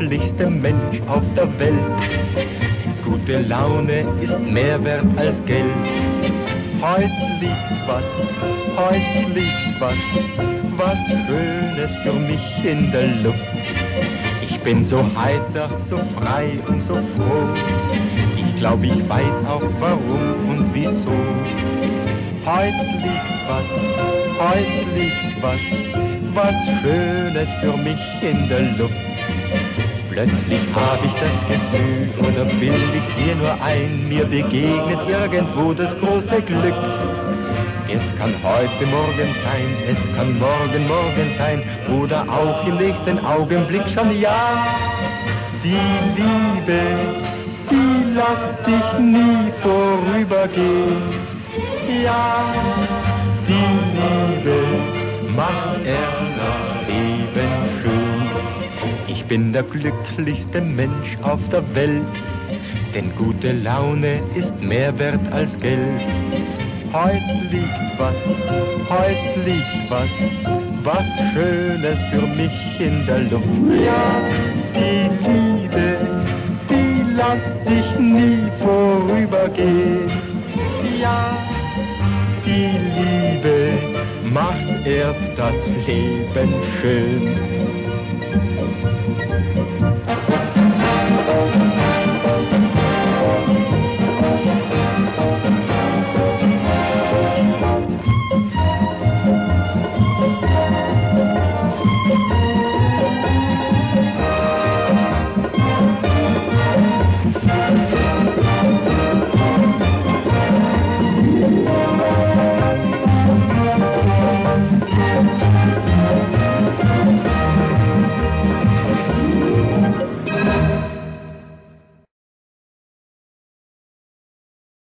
glücklichste Mensch auf der Welt. Gute Laune ist mehr wert als Geld. Heut liegt was Schönes für mich in der Luft. Ich bin so heiter, so frei und so froh. Ich glaub, ich weiß auch warum und wieso. Heut liegt was Schönes für mich in der Luft. Plötzlich hab ich das Gefühl, oder bild ich's mir nur ein, mir begegnet irgendwo das große Glück. Es kann heute Morgen sein, es kann morgen sein, oder auch im nächsten Augenblick schon, ja. Die Liebe, die lass ich nie vorübergehen. Ja, die Liebe macht erst das Leben schön. Ich bin der glücklichste Mensch auf der Welt, denn gute Laune ist mehr wert als Geld. Heut liegt was Schönes für mich in der Luft. Ja, die Liebe, die lass ich nie vorübergehen. Ja, die Liebe macht erst das Leben schön.